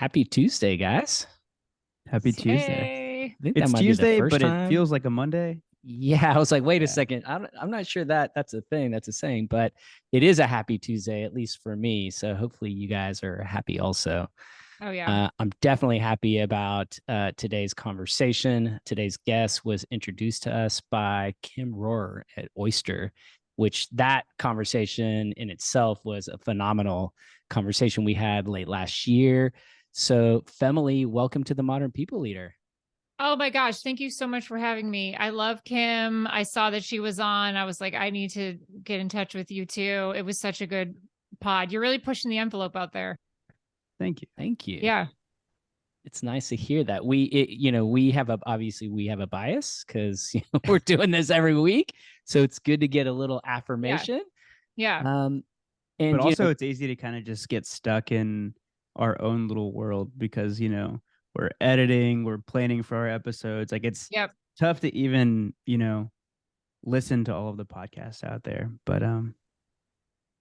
Happy Tuesday, guys. Happy Tuesday. Hey. I think that It's might be the Tuesday, first but it time. feels like a Monday. Yeah, I was like, wait a Yeah. second. I'm not sure that's a thing. That's a saying, but it is a happy Tuesday, at least for me. So hopefully you guys are happy also. Oh, yeah. I'm definitely happy about today's conversation. Today's guest was introduced to us by Kim Rohrer at Oyster, which that conversation in itself was a phenomenal conversation we had late last year. So, Femily, welcome to the Modern People Leader. Oh my gosh. Thank you so much for having me. I love Kim. I saw that she was on. I was like, I need to get in touch with you too. It was such a good pod. You're really pushing the envelope out there. Thank you. Thank you. Yeah. It's nice to hear that. We have a bias because we're doing this every week. So it's good to get a little affirmation. Yeah. And But also it's easy to kind of just get stuck in our own little world because, we're editing, we're planning for our episodes. Like it's tough to even, listen to all of the podcasts out there. But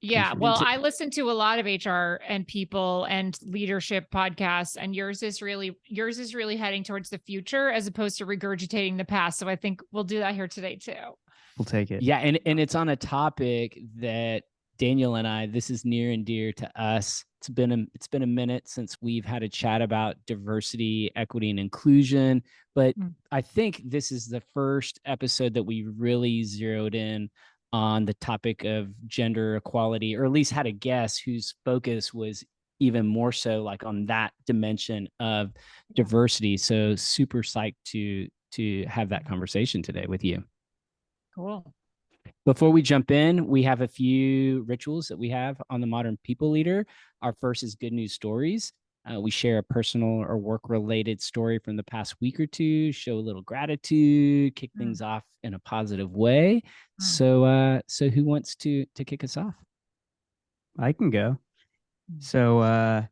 yeah. Well, I listen to a lot of HR and people and leadership podcasts, and yours is really heading towards the future as opposed to regurgitating the past. So I think we'll do that here today too. We'll take it. Yeah, and it's on a topic that Daniel and I, this is near and dear to us. It's been a minute since we've had a chat about diversity, equity, and inclusion. But I think this is the first episode that we really zeroed in on the topic of gender equality, or at least had a guest whose focus was even more so like on that dimension of diversity. So super psyched to have that conversation today with you. Cool. Before we jump in, we have a few rituals that we have on the Modern People Leader. Our first is good news stories. We share a personal or work-related story from the past week or two, show a little gratitude, kick things off in a positive way. So who wants to kick us off? I can go. So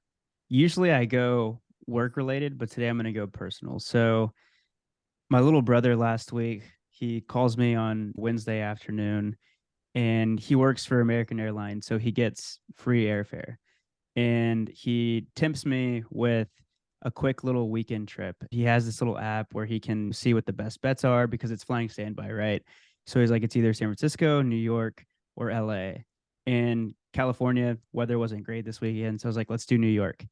usually I go work-related, but today I'm going to go personal. So my little brother last week, he calls me on Wednesday afternoon and he works for American Airlines. So he gets free airfare and he tempts me with a quick little weekend trip. He has this little app where he can see what the best bets are because it's flying standby, right? So he's like, it's either San Francisco, New York, or LA. And California weather wasn't great this weekend. So I was like, let's do New York.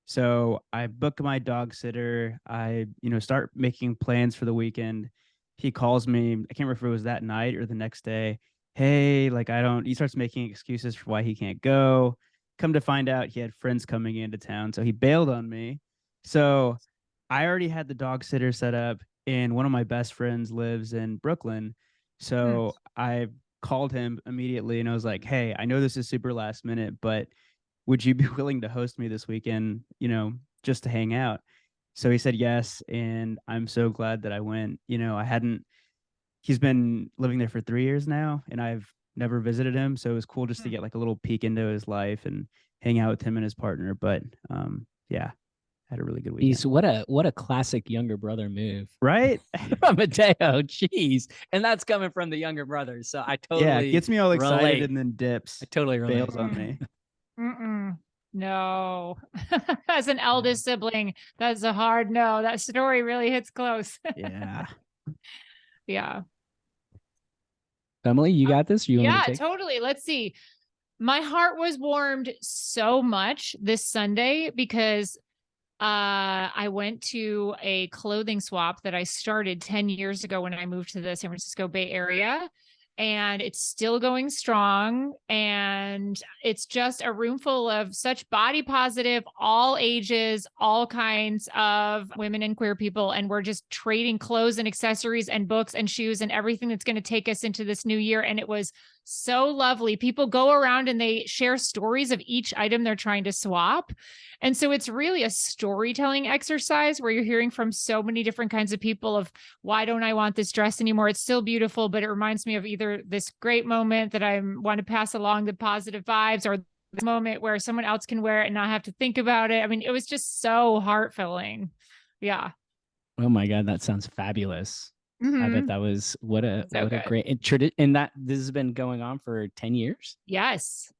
So I book my dog sitter. I, start making plans for the weekend. He calls me. I can't remember if it was that night or the next day. Hey, he starts making excuses for why he can't go. Come to find out he had friends coming into town. So he bailed on me. So I already had the dog sitter set up and one of my best friends lives in Brooklyn. So I called him immediately and I was like, hey, I know this is super last minute, but would you be willing to host me this weekend, just to hang out? So he said yes. And I'm so glad that I went. He's been living there for 3 years now and I've never visited him. So it was cool just to get like a little peek into his life and hang out with him and his partner. But yeah, had a really good weekend. What a classic younger brother move. Right? From Mateo. Jeez. And that's coming from the younger brother. So I totally gets me all excited relate. And then dips. I totally relate. Bails on me. No. As an eldest sibling, that's a hard no. That story really hits close. Yeah. Yeah. Emily, you got this? Totally. Let's see. My heart was warmed so much this Sunday because I went to a clothing swap that I started 10 years ago when I moved to the San Francisco Bay Area. And it's still going strong. And it's just a room full of such body positive, all ages, all kinds of women and queer people. And we're just trading clothes and accessories and books and shoes and everything that's going to take us into this new year. And it was so lovely. People go around and they share stories of each item they're trying to swap. And so it's really a storytelling exercise where you're hearing from so many different kinds of people of why don't I want this dress anymore? It's still beautiful, but it reminds me of either this great moment that I want to pass along the positive vibes or the moment where someone else can wear it and not have to think about it. I mean, it was just so heart-filling. Yeah. Oh my God, that sounds fabulous. I bet that was what a great and that this has been going on for 10 years. Yes.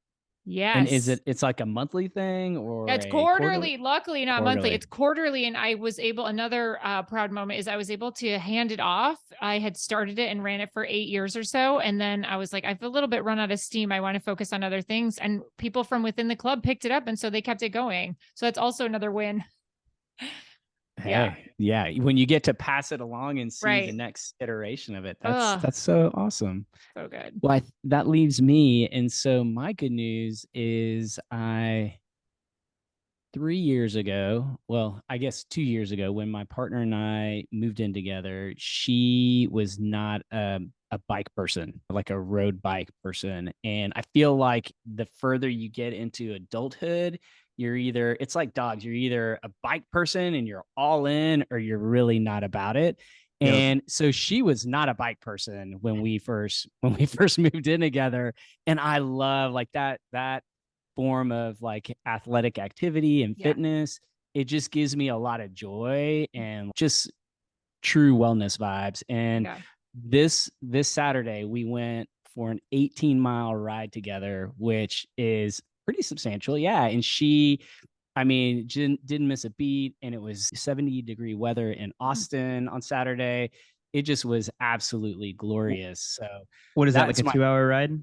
And is Yes. it's like a monthly thing or It's a quarterly? quarterly, luckily not monthly. Quarterly. It's quarterly. And I was able, another proud moment is I was able to hand it off. I had started it and ran it for 8 years or so. And then I was like, I've a little bit run out of steam. I want to focus on other things. And people from within the club picked it up. And so they kept it going. So that's also another win. Yeah. Hey, yeah. When you get to pass it along and see the Right. next iteration of it, Ugh, that's so awesome. so good. Well, that leaves me. And so my good news is 3 years ago, well, I guess 2 years ago, when my partner and I moved in together, she was not a bike person, like a road bike person. And I feel like the further you get into adulthood, it's like dogs, you're either a bike person and you're all in, or you're really not about it. Yep. And so she was not a bike person when we first moved in together. And I love like that form of like athletic activity and fitness. It just gives me a lot of joy and just true wellness vibes. And this Saturday we went for an 18-mile ride together, which is pretty substantial. Yeah. And she, I mean, didn't miss a beat. And it was 70-degree weather in Austin on Saturday. It just was absolutely glorious. So what is that, like a 2-hour ride?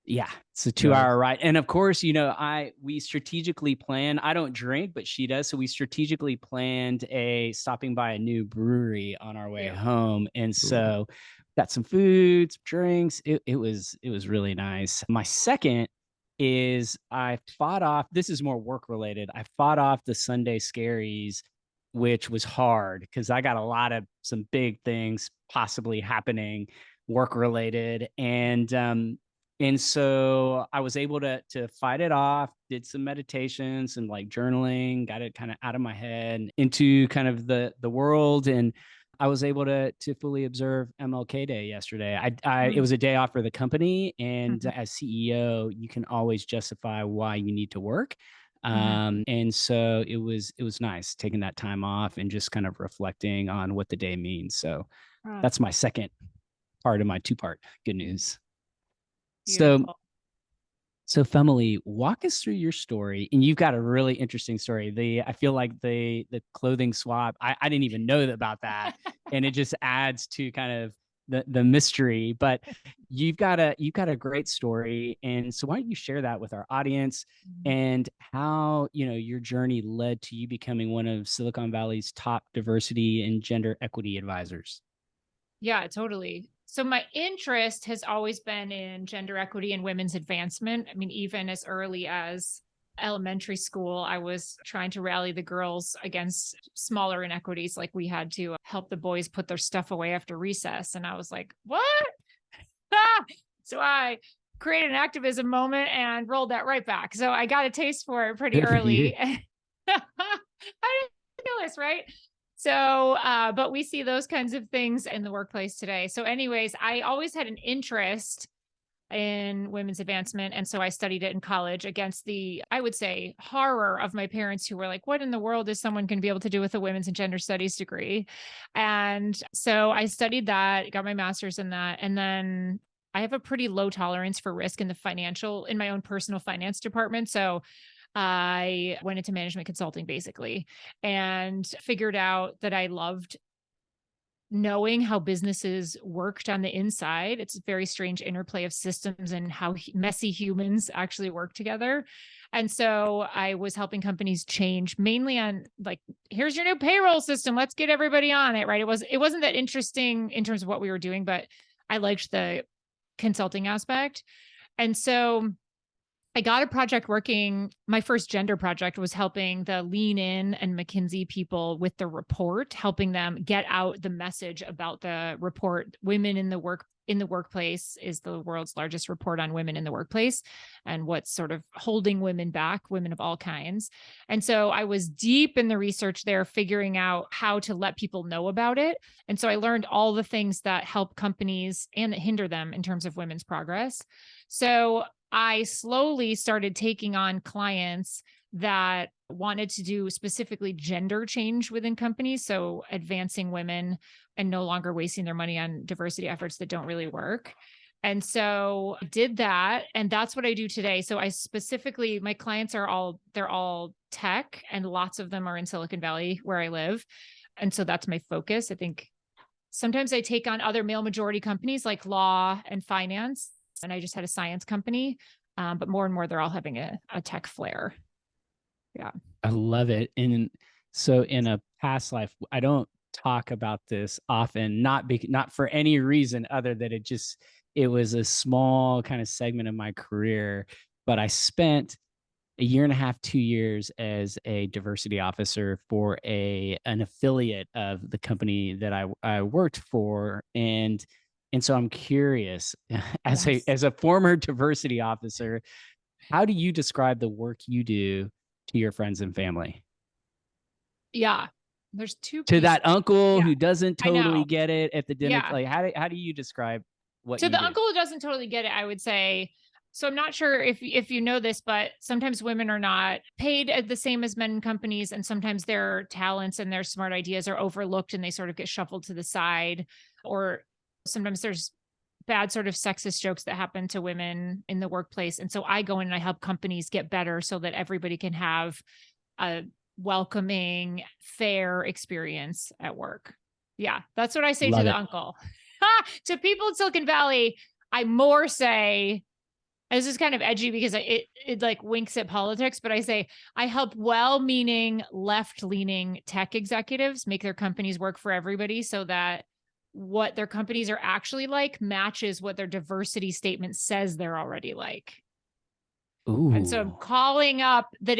Yeah, it's a 2-hour ride. And of course, we strategically plan. I don't drink, but she does. So we strategically planned stopping by a new brewery on our way home. And so got some food, some drinks. It was really nice. My second is this is more work related. I fought off the Sunday scaries, which was hard because I got some big things possibly happening work related. And so I was able to fight it off, did some meditations and like journaling, got it kind of out of my head into kind of the world. And I was able to fully observe MLK Day yesterday. It was a day off for the company. And as CEO, you can always justify why you need to work. And so it was nice taking that time off and just kind of reflecting on what the day means. So that's my second part of my 2-part good news. Beautiful. So Femily, walk us through your story. And you've got a really interesting story. I feel like the clothing swap, I didn't even know about that. And it just adds to kind of the mystery, but you've got a great story. And so why don't you share that with our audience and how, your journey led to you becoming one of Silicon Valley's top diversity and gender equity advisors? Yeah, totally. So my interest has always been in gender equity and women's advancement. I mean, even as early as elementary school, I was trying to rally the girls against smaller inequities. Like we had to help the boys put their stuff away after recess. And I was like, what? So I created an activism moment and rolled that right back. So I got a taste for it pretty early. I didn't do this, right? So, but we see those kinds of things in the workplace today. So anyways, I always had an interest in women's advancement. And so I studied it in college against the, I would say, horror of my parents who were like, what in the world is someone going to be able to do with a women's and gender studies degree? And so I studied that, got my master's in that. And then I have a pretty low tolerance for risk in my own personal finance department. So I went into management consulting basically and figured out that I loved knowing how businesses worked on the inside. It's a very strange interplay of systems and how messy humans actually work together. And so I was helping companies change mainly on like, here's your new payroll system. Let's get everybody on it. Right. It wasn't that interesting in terms of what we were doing, but I liked the consulting aspect. And so I got a project working. My first gender project was helping the Lean In and McKinsey people with the report, helping them get out the message about the report. Women in the workplace is the world's largest report on women in the workplace and what's sort of holding women back, women of all kinds. And so I was deep in the research there, figuring out how to let people know about it. And so I learned all the things that help companies and that hinder them in terms of women's progress. So I slowly started taking on clients that wanted to do specifically gender change within companies. So advancing women and no longer wasting their money on diversity efforts that don't really work. And so I did that. And that's what I do today. So my clients they're all tech, and lots of them are in Silicon Valley where I live. And so that's my focus. I think sometimes I take on other male majority companies like law and finance. And I just had a science company. But more and more, they're all having a tech flair. Yeah. I love it. And so in a past life, I don't talk about this often, not for any reason other than it was a small kind of segment of my career, but I spent a year and a half, 2 years as a diversity officer for an affiliate of the company that I worked for. And so I'm curious, as a former diversity officer, how do you describe the work you do to your friends and family? Yeah. There's two To that pieces. uncle who doesn't totally get it at the dinner. Yeah. Like, how do you describe what To you the do? uncle who doesn't totally get it, I would say, so I'm not sure if you know this, but sometimes women are not paid at the same as men in companies, and sometimes their talents and their smart ideas are overlooked and they sort of get shuffled to the side. Or sometimes there's bad sort of sexist jokes that happen to women in the workplace. And so I go in and I help companies get better so that everybody can have a welcoming, fair experience at work. Yeah, that's what I say to the uncle. To people in Silicon Valley, I more say, this is kind of edgy because it like winks at politics, but I say I help well-meaning, left-leaning tech executives make their companies work for everybody so that what their companies are actually like matches what their diversity statement says they're already like. Ooh. And so I'm calling up that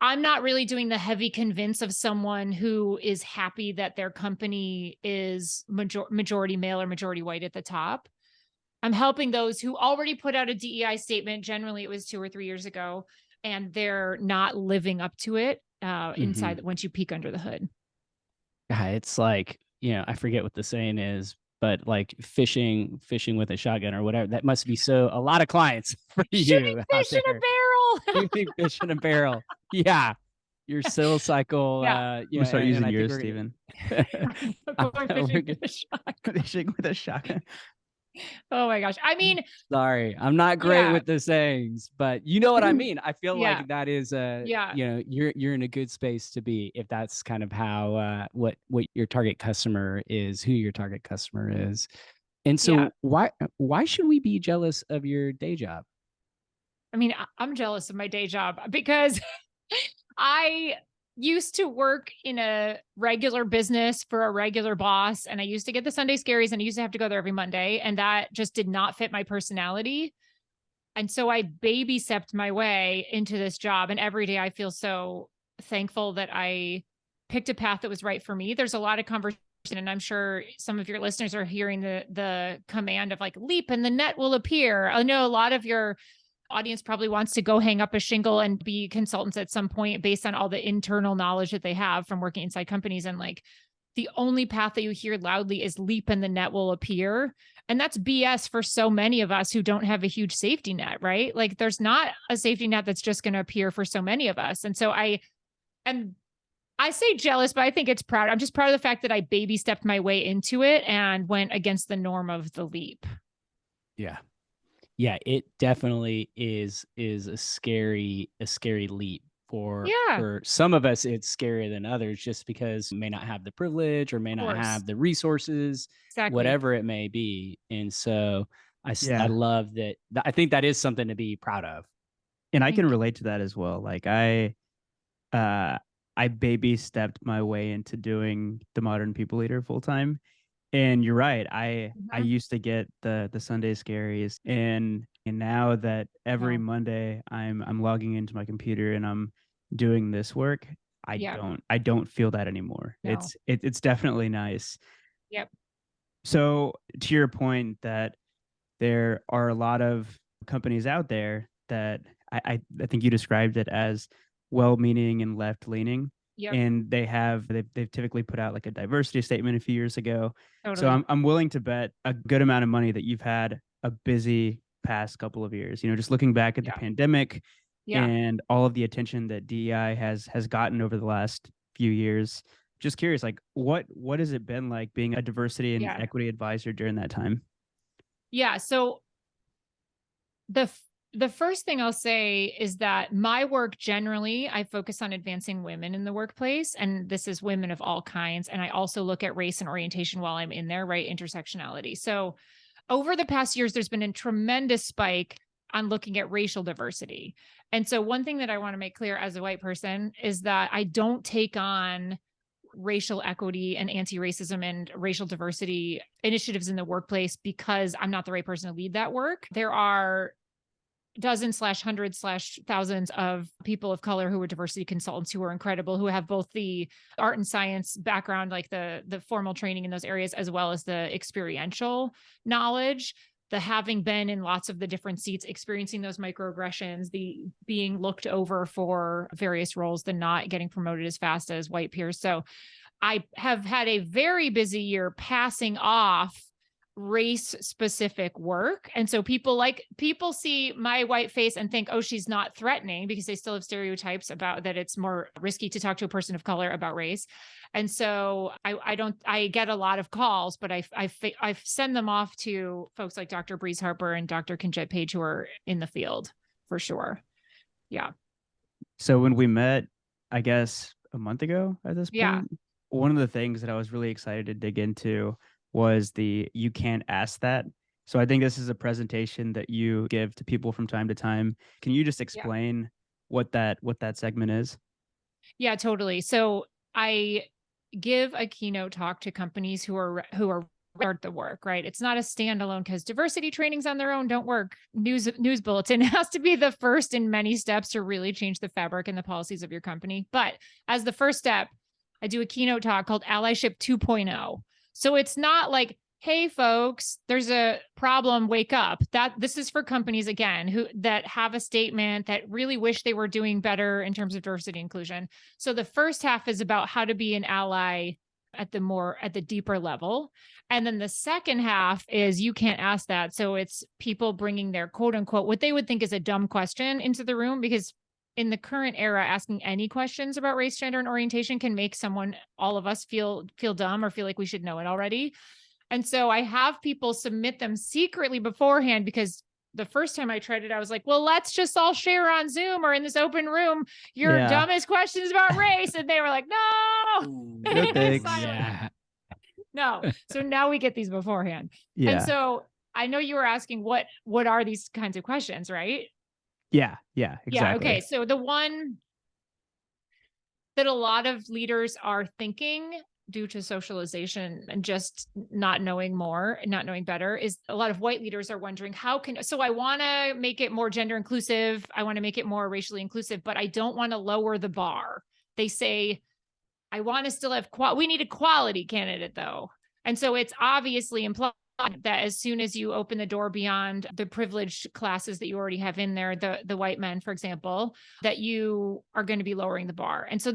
I'm not really doing the heavy convince of someone who is happy that their company is majority male or majority white at the top. I'm helping those who already put out a DEI statement. Generally, it was 2 or 3 years ago, and they're not living up to it inside once you peek under the hood. Yeah, it's like, I forget what the saying is, but like fishing with a shotgun or whatever. That must be a lot of clients for Shooting you. fish in a barrel. Shooting fish in a barrel. Yeah. Your sales cycle. I'm gonna start using yours, Stephen. Fishing with a shotgun. Oh my gosh. I mean, sorry, I'm not great with the sayings, but you know what I mean. I feel like that is you're in a good space to be, if that's kind of how what your target customer is, who your target customer is. And so why should we be jealous of your day job? I mean, I'm jealous of my day job because I used to work in a regular business for a regular boss, and I used to get the Sunday scaries, and I used to have to go there every Monday, and that just did not fit my personality. And so I baby stepped my way into this job, and every day I feel so thankful that I picked a path that was right for me. There's a lot of conversation, and I'm sure some of your listeners are hearing the command of like leap and the net will appear. I know a lot of your audience probably wants to go hang up a shingle and be consultants at some point based on all the internal knowledge that they have from working inside companies. And like the only path that you hear loudly is leap and the net will appear. And that's BS for so many of us who don't have a huge safety net, right? Like there's not a safety net that's just going to appear for so many of us. And so I say jealous, but I think it's proud. I'm just proud of the fact that I baby stepped my way into it and went against the norm of the leap. Yeah. Yeah, it definitely is a scary leap for some of us. It's scarier than others just because we may not have the privilege or may not have the resources, whatever it may be. And so I love that. I think that is something to be proud of. And I can relate to that as well. Like I baby stepped my way into doing the Modern People Leader full time. And you're right. I used to get the Sunday scaries, and now that every Monday I'm logging into my computer and I'm doing this work, I don't feel that anymore. No. It's definitely nice. Yep. So to your point that there are a lot of companies out there that I think you described it as well-meaning and left-leaning. Yep. And they've typically put out like a diversity statement a few years ago. Totally. So I'm willing to bet a good amount of money that you've had a busy past couple of years. Just looking back at the pandemic and all of the attention that DEI has gotten over the last few years. Just curious, like what has it been like being a diversity and equity advisor during that time? Yeah. So the first thing I'll say is that my work generally, I focus on advancing women in the workplace, and this is women of all kinds. And I also look at race and orientation while I'm in there, right? Intersectionality. So over the past years, there's been a tremendous spike on looking at racial diversity. And so one thing that I want to make clear as a white person is that I don't take on racial equity and anti-racism and racial diversity initiatives in the workplace because I'm not the right person to lead that work. There are dozens / hundreds / thousands of people of color who are diversity consultants who are incredible, who have both the art and science background, like the formal training in those areas, as well as the experiential knowledge, the having been in lots of the different seats, experiencing those microaggressions, the being looked over for various roles, the not getting promoted as fast as white peers. So I have had a very busy year passing off race specific work. And so people see my white face and think, oh, she's not threatening, because they still have stereotypes about that it's more risky to talk to a person of color about race. And so I get a lot of calls, but I send them off to folks like Dr. Breeze Harper and Dr. Kinjet Page, who are in the field for sure. Yeah. So when we met, I guess a month ago at this point, Yeah. one of the things that I was really excited to dig into was the "you can't ask that." So I think this is a presentation that you give to people from time to time. Can you just explain what that segment is? Yeah, totally. So I give a keynote talk to companies who are start the work, right? It's not a standalone, because diversity trainings on their own don't work. News bulletin has to be the first in many steps to really change the fabric and the policies of your company. But as the first step, I do a keynote talk called Allyship 2.0. So it's not like, hey folks, there's a problem, wake up. This is for companies, again, that have a statement that really wish they were doing better in terms of diversity and inclusion. So the first half is about how to be an ally at the deeper level. And then the second half is you can't ask that. So it's people bringing their quote unquote, what they would think is a dumb question into the room, because in the current era, asking any questions about race, gender, and orientation can make all of us feel dumb or feel like we should know it already. And so I have people submit them secretly beforehand, because the first time I tried it, I was like, well, let's just all share on Zoom or in this open room your dumbest questions about race. And they were like, no, no thanks. Yeah. No. So now we get these beforehand. Yeah. And so I know you were asking what are these kinds of questions, right? Yeah, exactly. Yeah, okay. So the one that a lot of leaders are thinking, due to socialization and just not knowing more and not knowing better, is a lot of white leaders are wondering, so I want to make it more gender inclusive. I want to make it more racially inclusive, but I don't want to lower the bar. They say, I want to still have we need a quality candidate though. And so it's obviously implied that as soon as you open the door beyond the privileged classes that you already have in there, the white men, for example, that you are going to be lowering the bar. And so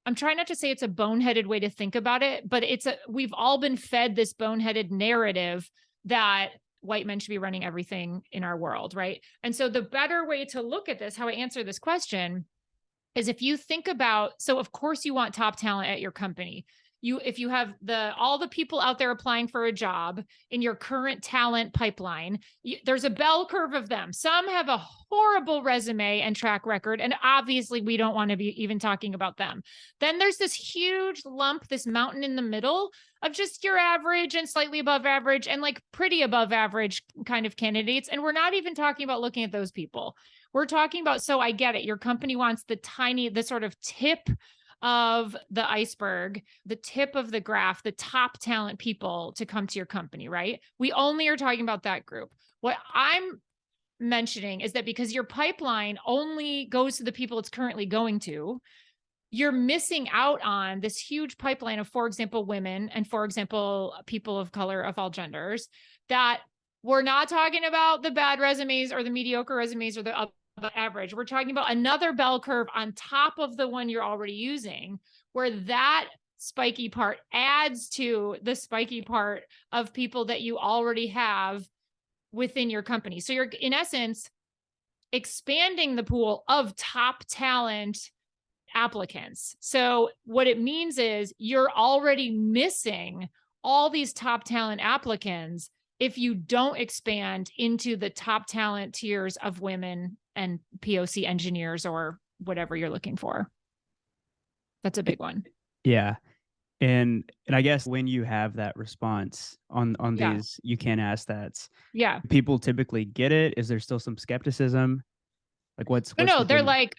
I'm trying not to say it's a boneheaded way to think about it, but we've all been fed this boneheaded narrative that white men should be running everything in our world, right? And so the better way to look at this, how I answer this question, is if you think about, so of course you want top talent at your company. If you have all the people out there applying for a job in your current talent pipeline, there's a bell curve of them. Some have a horrible resume and track record, and obviously we don't want to be even talking about them. Then there's this huge lump, this mountain in the middle of just your average and slightly above average and like pretty above average kind of candidates. And we're not even talking about looking at those people. We're talking about, so I get it, your company wants the sort of tip of the iceberg, the tip of the graph, the top talent people to come to your company, right? We only are talking about that group. What I'm mentioning is that because your pipeline only goes to the people it's currently going to, you're missing out on this huge pipeline of, for example, women and, for example, people of color of all genders, that we're not talking about the bad resumes or the mediocre resumes or the average. We're talking about another bell curve on top of the one you're already using, where that spiky part adds to the spiky part of people that you already have within your company. So you're, in essence, expanding the pool of top talent applicants. So what it means is you're already missing all these top talent applicants if you don't expand into the top talent tiers of women and POC engineers or whatever you're looking for. That's a big one. Yeah. And I guess when you have that response on these, you can't ask that. Yeah. People typically get it. Is there still some skepticism? Like what's No, the they're thing? like,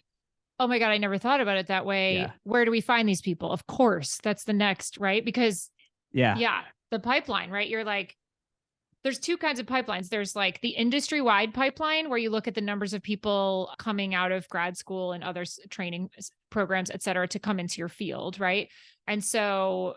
oh my God, I never thought about it that way. Yeah. Where do we find these people? Of course, that's the next, right? Because the pipeline, right? You're like, there's two kinds of pipelines. There's like the industry-wide pipeline where you look at the numbers of people coming out of grad school and other training programs, et cetera, to come into your field, right? And so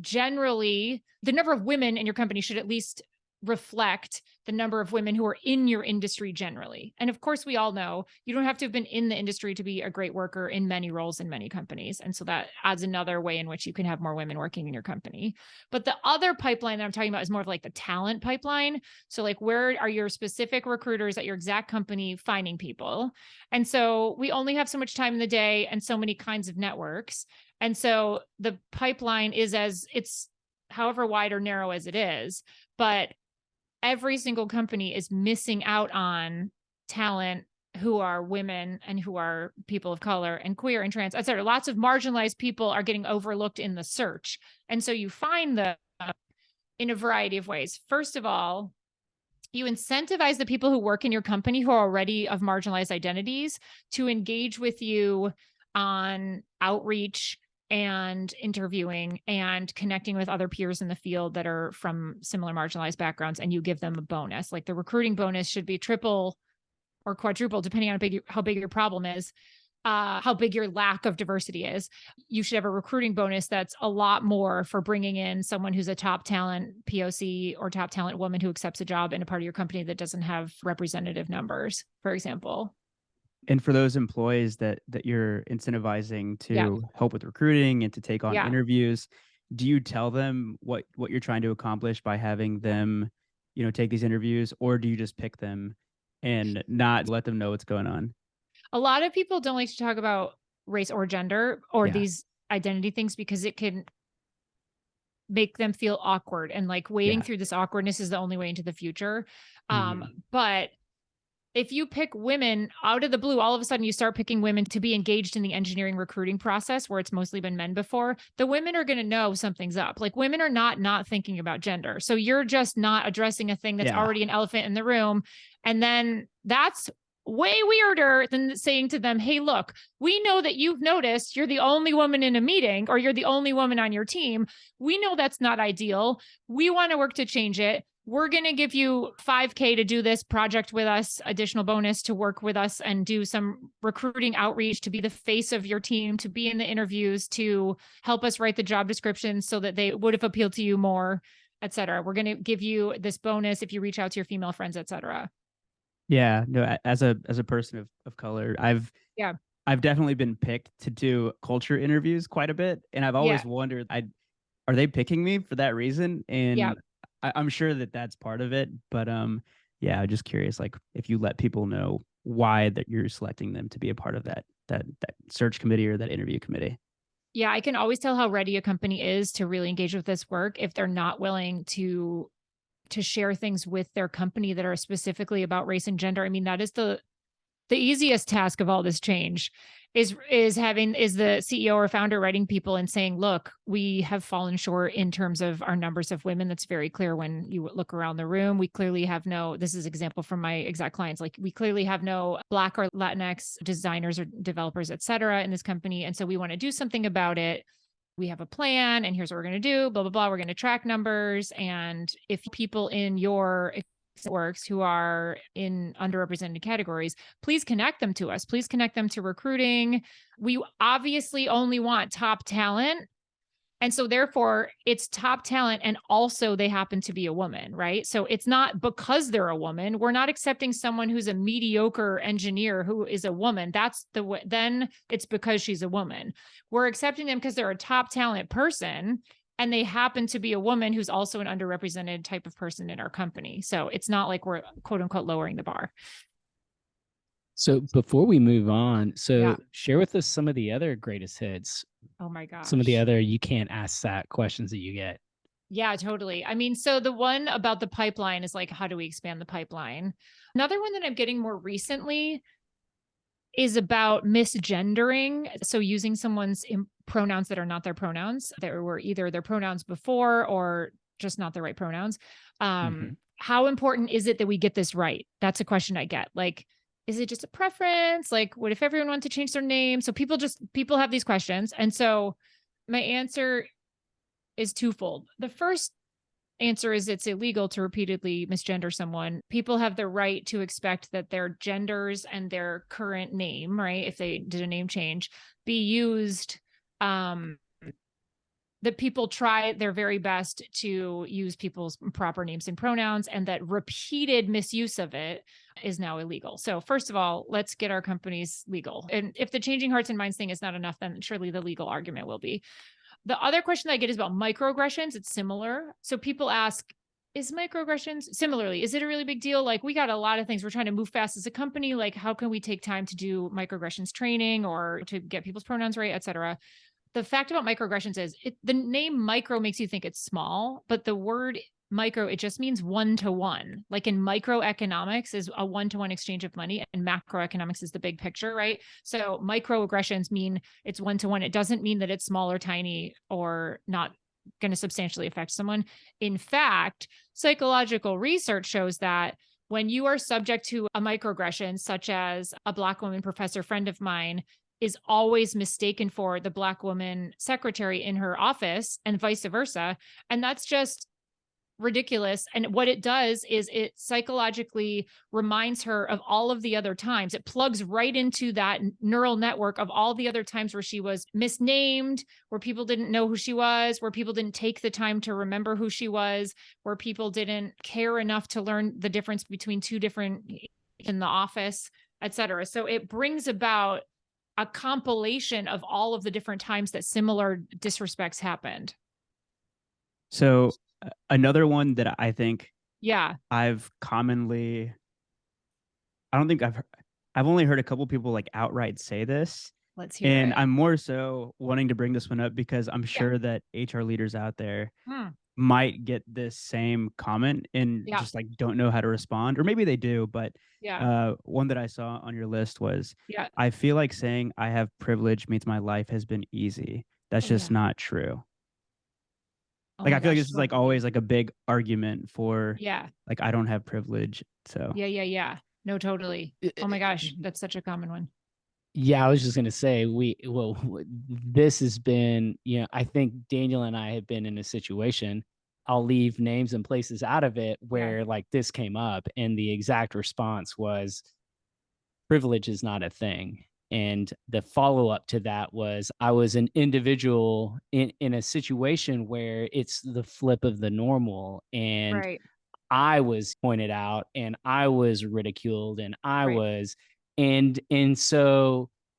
generally, the number of women in your company should at least reflect the number of women who are in your industry generally. And of course, we all know you don't have to have been in the industry to be a great worker in many roles in many companies. And so that adds another way in which you can have more women working in your company. But the other pipeline that I'm talking about is more of like the talent pipeline. So like, where are your specific recruiters at your exact company finding people? And so we only have so much time in the day and so many kinds of networks. And so the pipeline is it's however wide or narrow as it is, but every single company is missing out on talent who are women and who are people of color and queer and trans, et cetera. Lots of marginalized people are getting overlooked in the search. And so you find them in a variety of ways. First of all, you incentivize the people who work in your company who are already of marginalized identities to engage with you on outreach and interviewing and connecting with other peers in the field that are from similar marginalized backgrounds, and you give them a bonus. Like the recruiting bonus should be triple or quadruple, depending on how big your problem is, how big your lack of diversity is. You should have a recruiting bonus that's a lot more for bringing in someone who's a top talent POC or top talent woman who accepts a job in a part of your company that doesn't have representative numbers, for example. And for those employees that you're incentivizing to help with recruiting and to take on interviews, do you tell them what you're trying to accomplish by having them, take these interviews, or do you just pick them and not let them know what's going on? A lot of people don't like to talk about race or gender or these identity things because it can make them feel awkward, and like wading through this awkwardness is the only way into the future. But if you pick women out of the blue, all of a sudden you start picking women to be engaged in the engineering recruiting process where it's mostly been men before, the women are going to know something's up. Like women are not thinking about gender. So you're just not addressing a thing that's already an elephant in the room. And then that's way weirder than saying to them, hey, look, we know that you've noticed you're the only woman in a meeting or you're the only woman on your team. We know that's not ideal. We want to work to change it. We're going to give you $5,000 to do this project with us, additional bonus to work with us and do some recruiting outreach, to be the face of your team, to be in the interviews, to help us write the job descriptions so that they would have appealed to you more, et cetera. We're going to give you this bonus if you reach out to your female friends, et cetera. Yeah, no, as a person of color, I've definitely been picked to do culture interviews quite a bit. And I've always wondered, are they picking me for that reason? And I'm sure that that's part of it, but I'm just curious, like if you let people know why that you're selecting them to be a part of that search committee or that interview committee. Yeah, I can always tell how ready a company is to really engage with this work if they're not willing to share things with their company that are specifically about race and gender. I mean, that is the easiest task of all this change is the CEO or founder writing people and saying, look, we have fallen short in terms of our numbers of women. That's very clear when you look around the room. We clearly have this is an example from my exact clients. Like we clearly have no Black or Latinx designers or developers, et cetera, in this company. And so we want to do something about it. We have a plan and here's what we're going to do, blah, blah, blah. We're going to track numbers. And if people in your works who are in underrepresented categories, please connect them to us. Please connect them to recruiting. We obviously only want top talent. And so therefore it's top talent. And also they happen to be a woman, right? So it's not because they're a woman. We're not accepting someone who's a mediocre engineer who is a woman. Then it's because she's a woman. We're accepting them because they're a top talent person and they happen to be a woman who's also an underrepresented type of person in our company. So it's not like we're quote unquote lowering the bar. So before we move on, share with us some of the other greatest hits. Oh my gosh. Some of the other you can't ask that questions that you get. Yeah, totally. I mean, so the one about the pipeline is like, how do we expand the pipeline? Another one that I'm getting more recently is about misgendering. So using someone's pronouns that are not their pronouns, that were either their pronouns before or just not the right pronouns. How important is it that we get this right? That's a question I get. Like, is it just a preference? Like, what if everyone wanted to change their name? So people have these questions. And so my answer is twofold. The first answer is it's illegal to repeatedly misgender someone. People have the right to expect that their genders and their current name, right, if they did a name change, be used, that people try their very best to use people's proper names and pronouns, and that repeated misuse of it is now illegal. So first of all, let's get our companies legal. And if the changing hearts and minds thing is not enough, then surely the legal argument will be. The other question that I get is about microaggressions. It's similar. So people ask, is microaggressions similarly, is it a really big deal? Like, we got a lot of things. We're trying to move fast as a company. Like, how can we take time to do microaggressions training or to get people's pronouns right, et cetera? The fact about microaggressions is the name micro makes you think it's small, but the word micro, it just means one-to-one. Like in microeconomics is a one-to-one exchange of money, and macroeconomics is the big picture, right? So microaggressions mean it's one-to-one. It doesn't mean that it's small or tiny or not going to substantially affect someone. In fact, psychological research shows that when you are subject to a microaggression, such as a Black woman professor friend of mine is always mistaken for the Black woman secretary in her office and vice versa. And that's just ridiculous. And what it does is it psychologically reminds her of all of the other times. It plugs right into that neural network of all the other times where she was misnamed, where people didn't know who she was, where people didn't take the time to remember who she was, where people didn't care enough to learn the difference between two different in the office, et cetera. So it brings about a compilation of all of the different times that similar disrespects happened. So another one that I think I've commonly, I don't think I've only heard a couple people like outright say this. Let's hear it. And I'm more so wanting to bring this one up because I'm sure that HR leaders out there might get this same comment and just like don't know how to respond, or maybe they do, but one that I saw on your list was, I feel like saying I have privilege means my life has been easy. That's just not true. Like, I feel like this is like always like a big argument for like, I don't have privilege. So no, totally. Oh my gosh, that's such a common one. Yeah, I was just gonna say this has been, I think Daniel and I have been in a situation, I'll leave names and places out of it, where like this came up and the exact response was privilege is not a thing. And the follow-up to that was, I was an individual in a situation where it's the flip of the normal, and I was pointed out and I was ridiculed and I was, and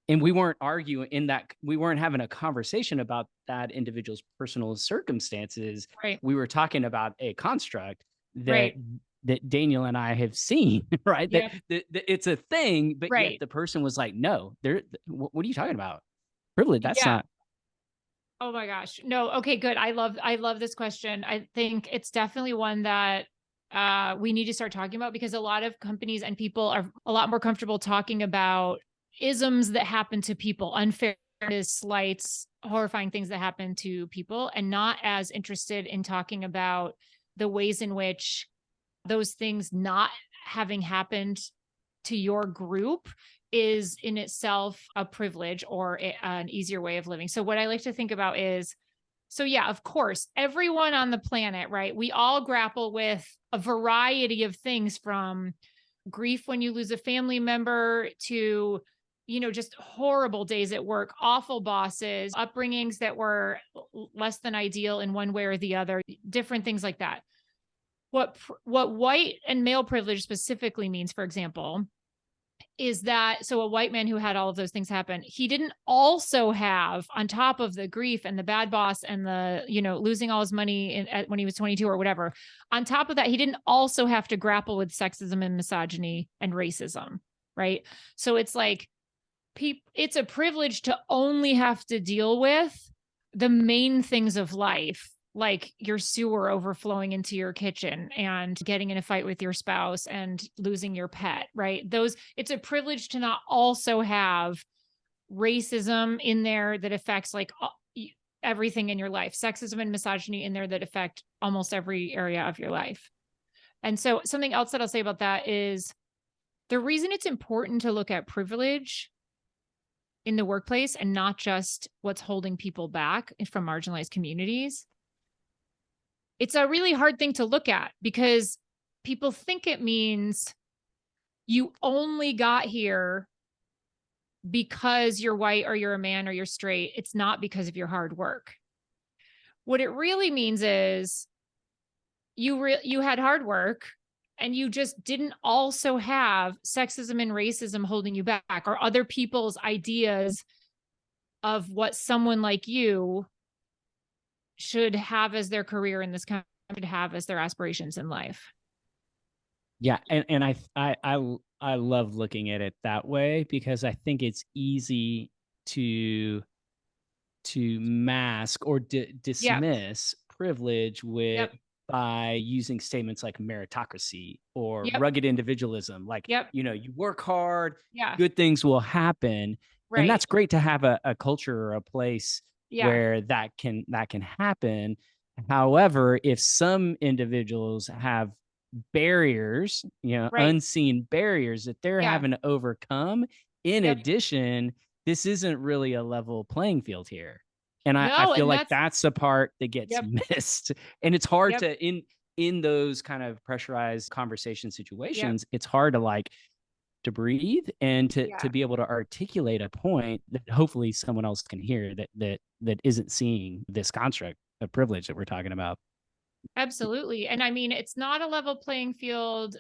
we weren't arguing in that, we weren't having a conversation about that individual's personal circumstances. We were talking about a construct that Daniel and I have seen, right? That it's a thing, but yet the person was like, no, what are you talking about? Privilege, that's not. Oh my gosh. No. Okay, good. I love this question. I think it's definitely one that we need to start talking about, because a lot of companies and people are a lot more comfortable talking about isms that happen to people, unfairness, slights, horrifying things that happen to people, and not as interested in talking about the ways in which those things not having happened to your group is in itself a privilege or an easier way of living. So what I like to think about is, so yeah, of course, everyone on the planet, right? We all grapple with a variety of things, from grief when you lose a family member to, just horrible days at work, awful bosses, upbringings that were less than ideal in one way or the other, different things like that. What white and male privilege specifically means, for example, is that, so a white man who had all of those things happen, he didn't also have, on top of the grief and the bad boss and the, losing all his money when he was 22 or whatever, on top of that, he didn't also have to grapple with sexism and misogyny and racism, right? So it's like, it's a privilege to only have to deal with the main things of life like your sewer overflowing into your kitchen and getting in a fight with your spouse and losing your pet, right? It's a privilege to not also have racism in there that affects like everything in your life, sexism and misogyny in there that affect almost every area of your life. And so something else that I'll say about that is the reason it's important to look at privilege in the workplace and not just what's holding people back from marginalized communities. It's a really hard thing to look at because people think it means you only got here because you're white or you're a man or you're straight. It's not because of your hard work. What it really means is you had hard work and you just didn't also have sexism and racism holding you back, or other people's ideas of what someone like you should have as their career in this country, should have as their aspirations in life. Yeah, and I love looking at it that way because I think it's easy to mask or dismiss privilege by using statements like meritocracy or rugged individualism. Like, you know, you work hard, good things will happen. Right. And that's great to have a culture or a place where that can happen. However, if some individuals have barriers, you know, unseen barriers that they're having to overcome, in addition, this isn't really a level playing field here. And I feel like that's the part that gets missed. And it's hard to, in those kind of pressurized conversation situations, it's hard to like to breathe and to be able to articulate a point that hopefully someone else can hear that isn't seeing this construct of privilege that we're talking about. Absolutely. And I mean, it's not a level playing field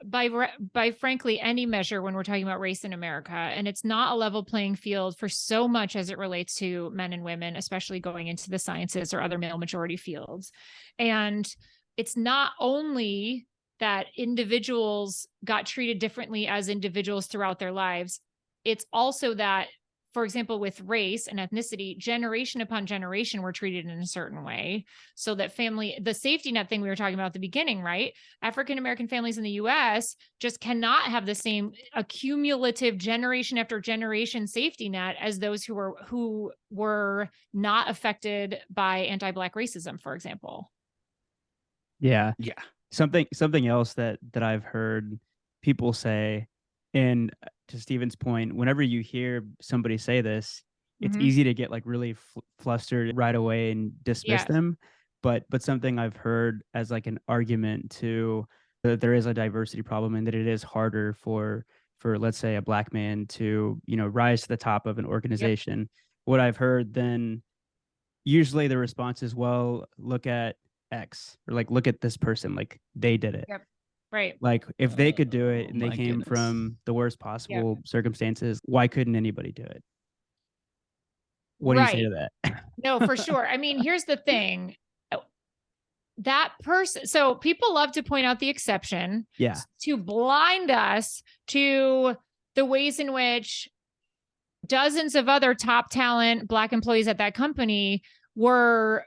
by frankly any measure when we're talking about race in America. And it's not a level playing field for so much as it relates to men and women, especially going into the sciences or other male majority fields. And it's not only that individuals got treated differently as individuals throughout their lives. It's also that, for example, with race and ethnicity, generation upon generation, we're treated in a certain way. So that the safety net thing we were talking about at the beginning, right? African-American families in the US just cannot have the same accumulative generation after generation safety net as those who were not affected by anti-Black racism, for example. Yeah. Yeah. Something else that I've heard people say, and to Stephen's point, whenever you hear somebody say this, it's easy to get like really flustered right away and dismiss them. But something I've heard as like an argument to that there is a diversity problem and that it is harder for let's say a Black man to, you know, rise to the top of an organization. What I've heard then usually the response is, well, look at X, or like look at this person, like they did it. Right. Like if they could do it and they came from the worst possible circumstances, why couldn't anybody do it? What do you say to that? No, for sure. I mean, here's the thing. That person, so people love to point out the exception to blind us to the ways in which dozens of other top talent Black employees at that company were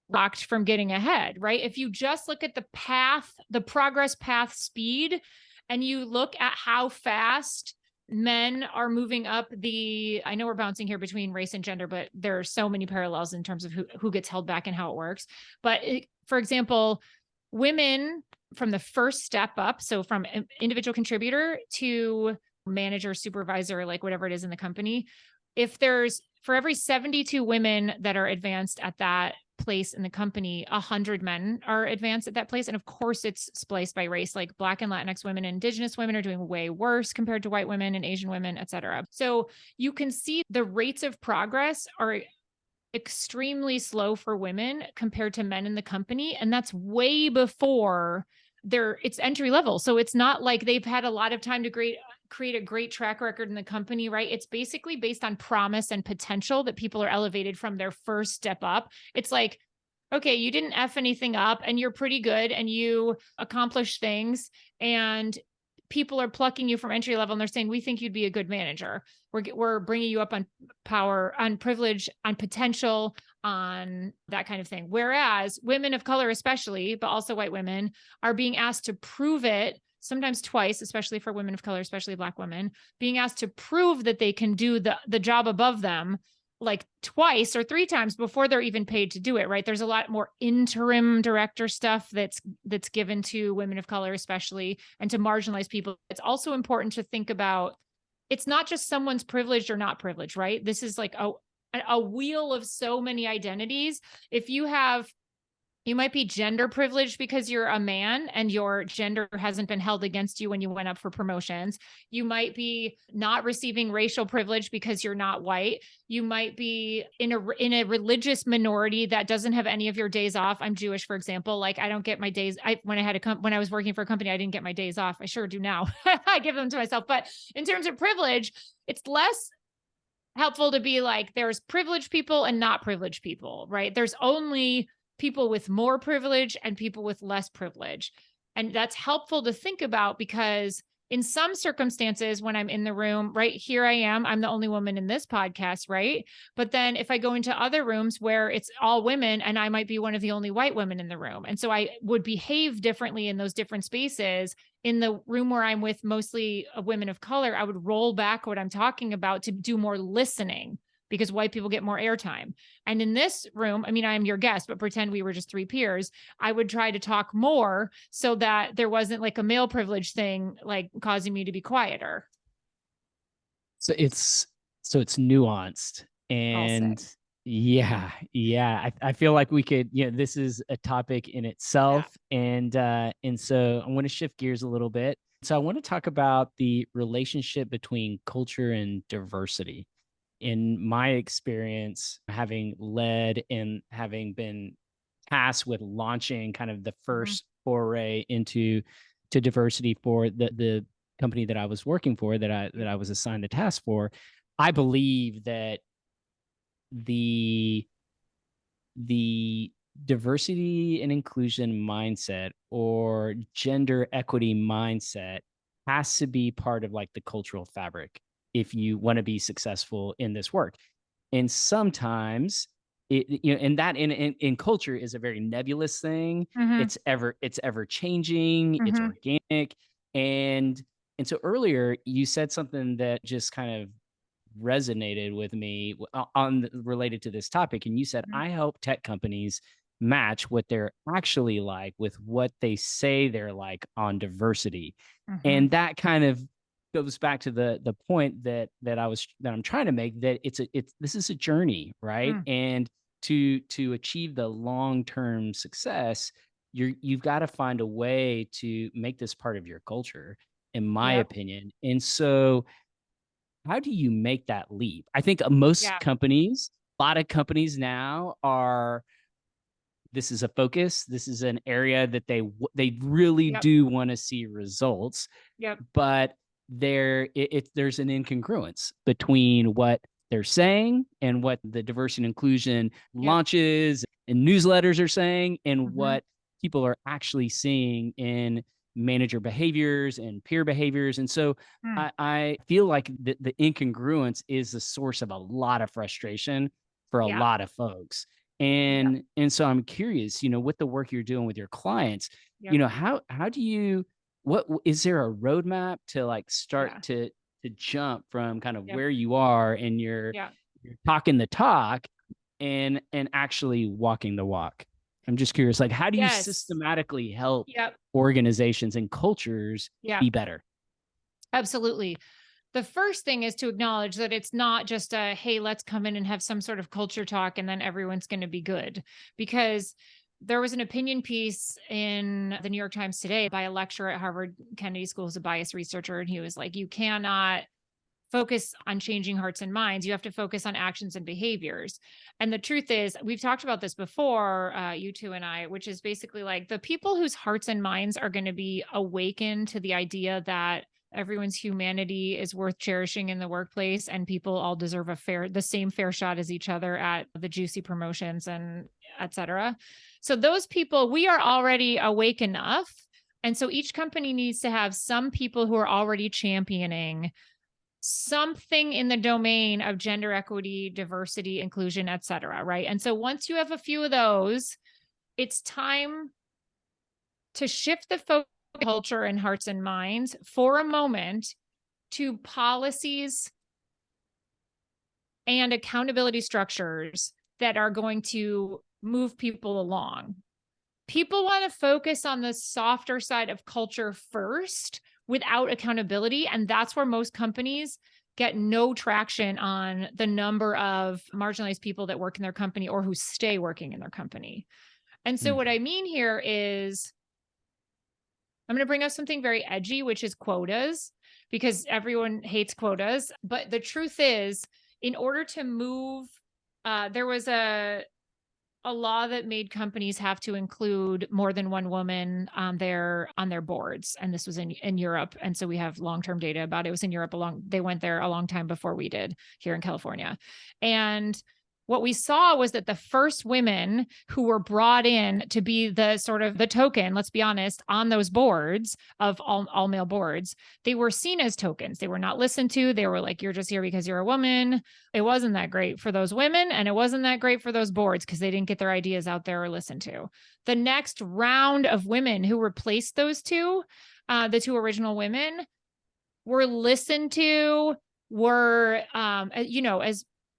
blocked from getting ahead, right? If you just look at the progress path speed, and you look at how fast men are moving up I know we're bouncing here between race and gender, but there are so many parallels in terms of who gets held back and how it works. But for example, women from the first step up, so from individual contributor to manager, supervisor, like whatever it is in the company, for every 72 women that are advanced at that place in the company, 100 men are advanced at that place. And of course it's spliced by race, like Black and Latinx women and Indigenous women are doing way worse compared to white women and Asian women, et cetera. So you can see the rates of progress are extremely slow for women compared to men in the company. And that's way before it's entry level. So it's not like they've had a lot of time to create a great track record in the company, right? It's basically based on promise and potential that people are elevated from their first step up. It's like, okay, you didn't F anything up and you're pretty good and you accomplish things. And people are plucking you from entry level and they're saying, we think you'd be a good manager. We're bringing you up on power, on privilege, on potential, on that kind of thing. Whereas women of color, especially, but also white women, are being asked to prove it, sometimes twice, especially for women of color, especially Black women, being asked to prove that they can do the job above them like twice or three times before they're even paid to do it, right? There's a lot more interim director stuff that's given to women of color, especially, and to marginalized people. It's also important to think about, it's not just someone's privileged or not privileged, right? This is like a wheel of so many identities. You might be gender privileged because you're a man and your gender hasn't been held against you when you went up for promotions. You might be not receiving racial privilege because you're not white. You might be in a religious minority that doesn't have any of your days off. I'm Jewish, for example. Like, I don't get my days. When I was working for a company, I didn't get my days off. I sure do now. I give them to myself. But in terms of privilege, it's less helpful to be like, there's privileged people and not privileged people, right? There's only people with more privilege and people with less privilege. And that's helpful to think about, because in some circumstances, when I'm in the room, right here I am, I'm the only woman in this podcast, right? But then if I go into other rooms where it's all women and I might be one of the only white women in the room. And so I would behave differently in those different spaces. In the room where I'm with mostly women of color, I would roll back what I'm talking about to do more listening, because white people get more airtime. And in this room, I mean, I am your guest, but pretend we were just three peers. I would try to talk more so that there wasn't like a male privilege thing, like causing me to be quieter. So it's nuanced, and I feel like we could, this is a topic in itself. And so I want to shift gears a little bit. So I want to talk about the relationship between culture and diversity. In my experience, having led and having been tasked with launching kind of the first foray into diversity for the company that I was working for, that I was assigned the task for, I believe that the diversity and inclusion mindset or gender equity mindset has to be part of like the cultural fabric if you want to be successful in this work. And sometimes and that in culture is a very nebulous thing. It's ever changing, it's organic. And so earlier you said something that just kind of resonated with me related to this topic. And you said, I help tech companies match what they're actually like with what they say they're like on diversity. And that kind of goes back to the point that I'm trying to make, that this is a journey, right? And to achieve the long-term success, you've got to find a way to make this part of your culture, in my opinion. And so how do you make that leap? I think most companies, a lot of companies now this is a focus. This is an area that they really do want to see results. But there's an incongruence between what they're saying and what the diversity and inclusion launches and newsletters are saying, and what people are actually seeing in manager behaviors and peer behaviors. And so I feel like the incongruence is the source of a lot of frustration for a lot of folks. And so I'm curious, with the work you're doing with your clients, how do you, what is there a roadmap to like start to jump from kind of where you are and you're talking the talk and actually walking the walk? I'm just curious, like, how do you systematically help organizations and cultures be better? Absolutely. The first thing is to acknowledge that it's not just a, hey, let's come in and have some sort of culture talk and then everyone's going to be good. Because there was an opinion piece in the New York Times today by a lecturer at Harvard Kennedy School who's a bias researcher. And he was like, you cannot focus on changing hearts and minds. You have to focus on actions and behaviors. And the truth is, we've talked about this before, you two and I, which is basically like the people whose hearts and minds are going to be awakened to the idea that everyone's humanity is worth cherishing in the workplace and people all deserve the same fair shot as each other at the juicy promotions and et cetera. So those people, we are already awake enough And so each company needs to have some people who are already championing something in the domain of gender equity, diversity, inclusion, et cetera, right? And so once you have a few of those, it's time to shift the focus culture and hearts and minds for a moment to policies and accountability structures that are going to move people along. People want to focus on the softer side of culture first without accountability. And that's where most companies get no traction on the number of marginalized people that work in their company or who stay working in their company. And so what I mean here is, I'm going to bring up something very edgy, which is quotas, because everyone hates quotas. But the truth is, in order to move, there was a law that made companies have to include more than one woman on their boards. And this was in Europe. And so we have long-term data about it. It was in Europe they went there a long time before we did here in California. And what we saw was that the first women who were brought in to be the sort of the token, let's be honest, on those boards of all male boards, they were seen as tokens. They were not listened to. They were like, you're just here because you're a woman. It wasn't that great for those women. And it wasn't that great for those boards because they didn't get their ideas out there or listened to. The next round of women who replaced those two, the two original women, were listened to, were,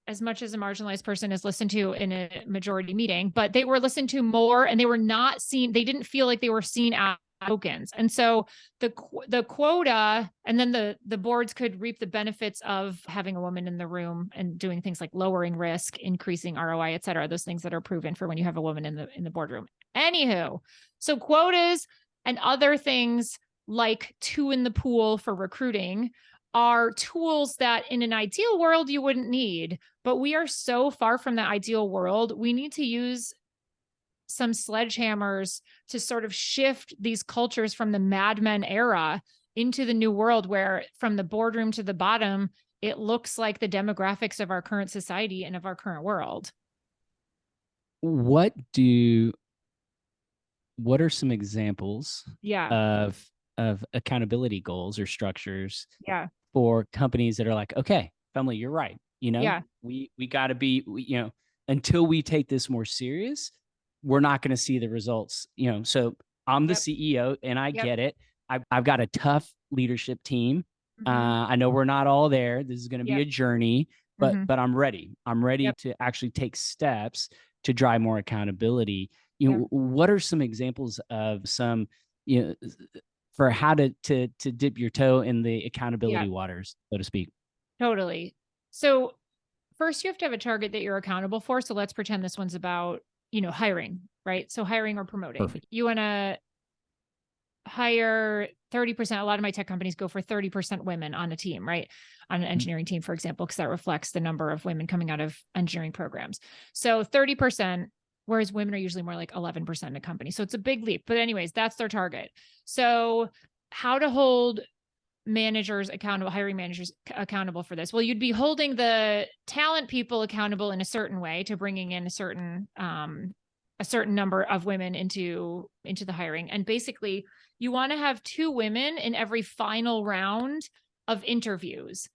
as much as a marginalized person is listened to in a majority meeting, but they were listened to more and they were not seen. They didn't feel like they were seen as tokens. And so the quota, and then the boards could reap the benefits of having a woman in the room and doing things like lowering risk, increasing ROI, et cetera, those things that are proven for when you have a woman in the boardroom. Anywho, so quotas and other things like two in the pool for recruiting are tools that in an ideal world you wouldn't need, but we are so far from the ideal world. We need to use some sledgehammers to sort of shift these cultures from the Mad Men era into the new world where from the boardroom to the bottom, it looks like the demographics of our current society and of our current world. What are some examples of accountability goals or structures for companies that are like, okay, Femily, you're right. We got to be, until we take this more serious, we're not going to see the results, so I'm the CEO and I get it. I've got a tough leadership team. I know we're not all there. This is going to be a journey, but I'm ready. I'm ready to actually take steps to drive more accountability. What are some examples of some, for how to dip your toe in the accountability waters, so to speak? Totally. So first you have to have a target that you're accountable for. So let's pretend this one's about, hiring, right? So hiring or promoting. Perfect. You want to hire 30%. A lot of my tech companies go for 30% women on a team, right? On an engineering team, for example, because that reflects the number of women coming out of engineering programs. So 30%, whereas women are usually more like 11% in a company. So it's a big leap. But anyways, that's their target. So how to hold managers accountable, hiring managers accountable for this? Well, you'd be holding the talent people accountable in a certain way to bringing in a certain number of women into the hiring. And basically, you want to have 2 women in every final round of interviews.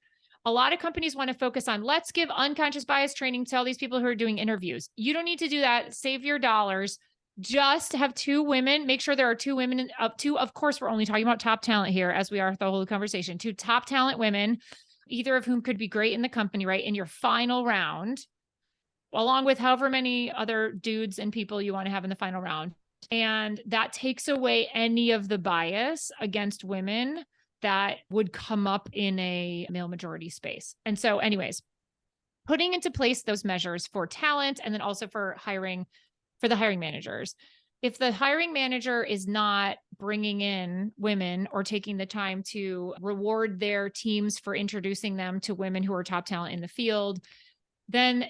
A lot of companies want to focus on, let's give unconscious bias training to all these people who are doing interviews. You don't need to do that. Save your dollars. Just have 2 women. Make sure there are 2 women up to, of course, we're only talking about top talent here as we are the whole conversation. 2 top talent women, either of whom could be great in the company, right? In your final round, along with however many other dudes and people you want to have in the final round. And that takes away any of the bias against women that would come up in a male majority space. And so anyways, putting into place those measures for talent and then also for hiring, for the hiring managers. If the hiring manager is not bringing in women or taking the time to reward their teams for introducing them to women who are top talent in the field, then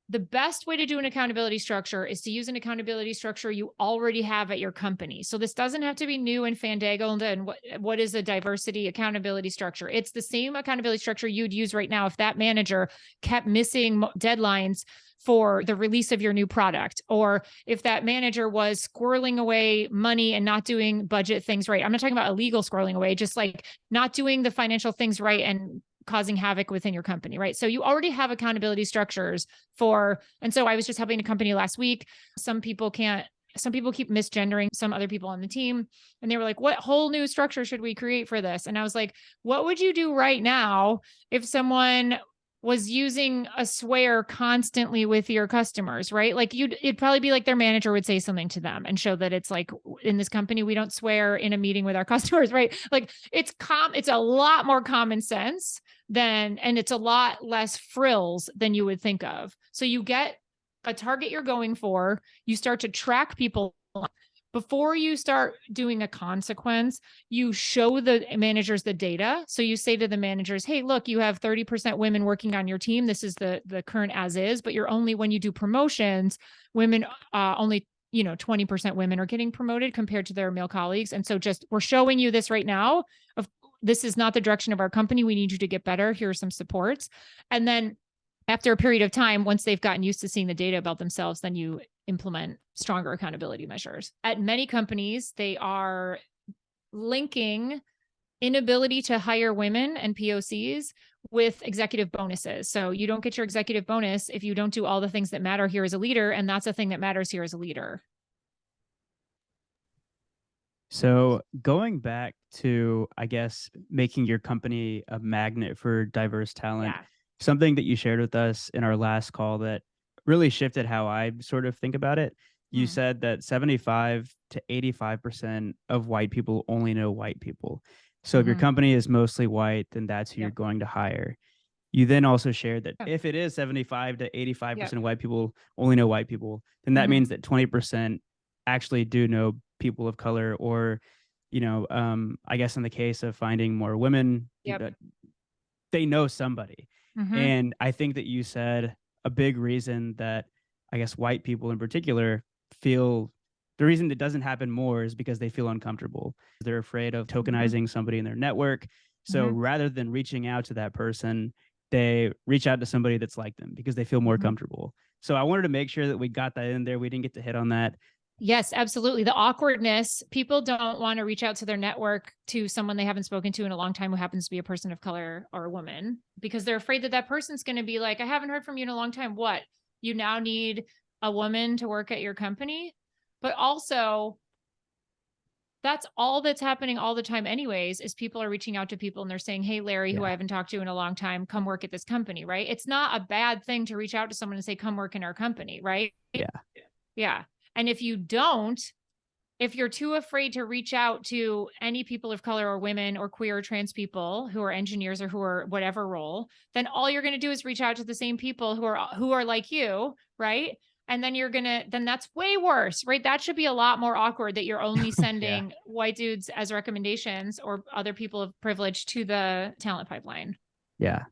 the best way to do an accountability structure is to use an accountability structure you already have at your company. So this doesn't have to be new and fandangled. And what is a diversity accountability structure? It's the same accountability structure you'd use right now if that manager kept missing deadlines for the release of your new product, or if that manager was squirreling away money and not doing budget things right. I'm not talking about illegal squirreling away, just like not doing the financial things right and causing havoc within your company, right? So you already have accountability structures and so I was just helping a company last week. Some people keep misgendering some other people on the team. And they were like, what whole new structure should we create for this? And I was like, what would you do right now if someone was using a swear constantly with your customers, right? Like it'd probably be like their manager would say something to them and show that it's like, in this company, we don't swear in a meeting with our customers, right? Like it's a lot more common sense and it's a lot less frills than you would think of. So you get a target you're going for, you start to track people. Before you start doing a consequence, you show the managers the data. So you say to the managers, hey, look, you have 30% women working on your team. This is the current as is, but when you do promotions, women only 20% women are getting promoted compared to their male colleagues. And so we're showing you this right now. This is not the direction of our company. We need you to get better. Here are some supports. And then after a period of time, once they've gotten used to seeing the data about themselves, then you implement stronger accountability measures. At many companies, they are linking inability to hire women and POCs with executive bonuses. So you don't get your executive bonus if you don't do all the things that matter here as a leader. And that's a thing that matters here as a leader. So going back to, I guess, making your company a magnet for diverse talent, something that you shared with us in our last call that really shifted how I sort of think about it. You said that 75 to 85% of white people only know white people. So if your company is mostly white, then that's who you're going to hire. You then also shared that if it is 75 to 85% of white people only know white people, then that means that 20% actually do know people of color, or, I guess in the case of finding more women, they know somebody. And I think that you said a big reason that, I guess, white people in particular feel, the reason it doesn't happen more is because they feel uncomfortable. They're afraid of tokenizing somebody in their network. So rather than reaching out to that person, they reach out to somebody that's like them because they feel more comfortable. So I wanted to make sure that we got that in there. We didn't get to hit on that. Yes, absolutely. The awkwardness, people don't want to reach out to their network to someone they haven't spoken to in a long time who happens to be a person of color or a woman, because they're afraid that person's going to be like, I haven't heard from you in a long time. What? You now need a woman to work at your company? But also, that's all that's happening all the time anyways, is people are reaching out to people and they're saying, hey, Larry, who I haven't talked to in a long time, come work at this company, right? It's not a bad thing to reach out to someone and say, come work in our company, right? Yeah. And if you're too afraid to reach out to any people of color or women or queer or trans people who are engineers or who are whatever role, then all you're going to do is reach out to the same people who are like you, right? And then then that's way worse, right? That should be a lot more awkward, that you're only sending white dudes as recommendations or other people of privilege to the talent pipeline. Yeah.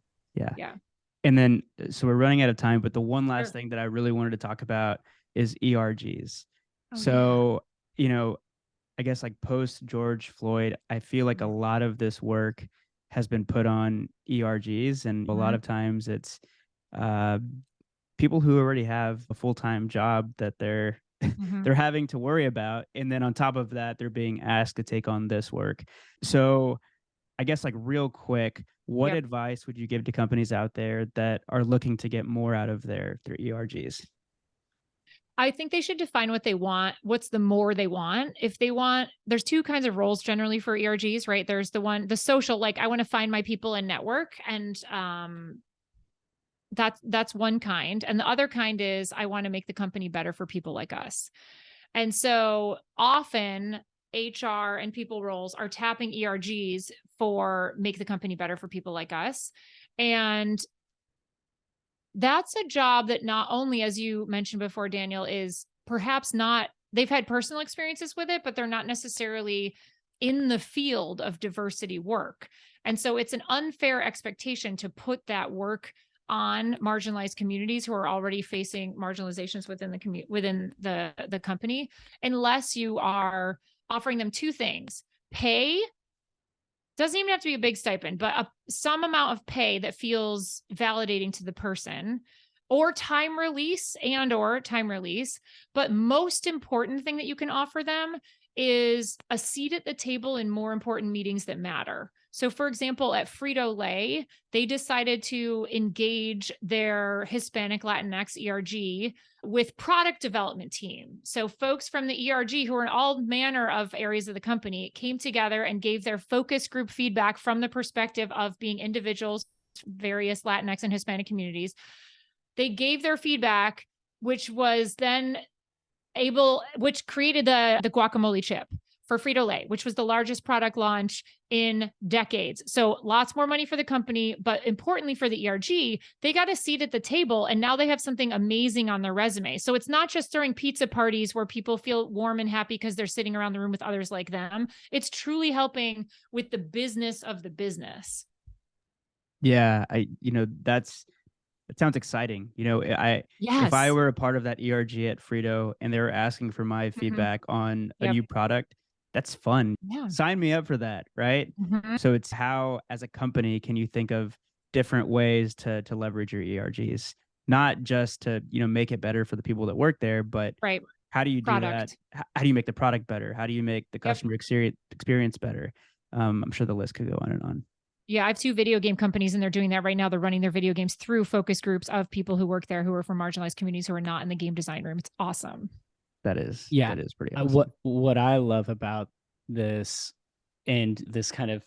And then, so we're running out of time, but the one last thing that I really wanted to talk about is ERGs. I guess like post George Floyd, I feel like a lot of this work has been put on ERGs, and a lot of times it's people who already have a full-time job that they're having to worry about, and then on top of that, they're being asked to take on this work. So I guess, like, real quick, what advice would you give to companies out there that are looking to get more out of their ERGs? I think they should define what they want. What's the more they want? There's two kinds of roles generally for ERGs, right? There's the social, like, I want to find my people and network. And that's one kind. And the other kind is, I want to make the company better for people like us. And so often HR and people roles are tapping ERGs for make the company better for people like us. And that's a job that not only, as you mentioned before, Daniel, is perhaps not, they've had personal experiences with it, but they're not necessarily in the field of diversity work. And so it's an unfair expectation to put that work on marginalized communities who are already facing marginalizations within the company, unless you are offering them two things: pay. Doesn't even have to be a big stipend, but some amount of pay that feels validating to the person, or time release. But most important thing that you can offer them is a seat at the table in more important meetings that matter. So for example, at Frito-Lay, they decided to engage their Hispanic Latinx ERG with product development team. So folks from the ERG who are in all manner of areas of the company came together and gave their focus group feedback from the perspective of being individuals, various Latinx and Hispanic communities. They gave their feedback, which was then which created the guacamole chip for Frito-Lay, which was the largest product launch in decades. So lots more money for the company, but importantly for the ERG, they got a seat at the table and now they have something amazing on their resume. So it's not just throwing pizza parties where people feel warm and happy because they're sitting around the room with others like them. It's truly helping with the business of the business. Yeah, it sounds exciting. If I were a part of that ERG at Frito and they were asking for my feedback on a new product, that's fun. Yeah. Sign me up for that, right? So it's how, as a company, can you think of different ways to leverage your ERGs, not just to make it better for the people that work there, but how do you do that? How do you make the product better? How do you make the customer experience better? I'm sure the list could go on and on. Yeah, I have 2 video game companies and they're doing that right now. They're running their video games through focus groups of people who work there who are from marginalized communities who are not in the game design room. It's awesome. That is pretty awesome. What I love about this and this kind of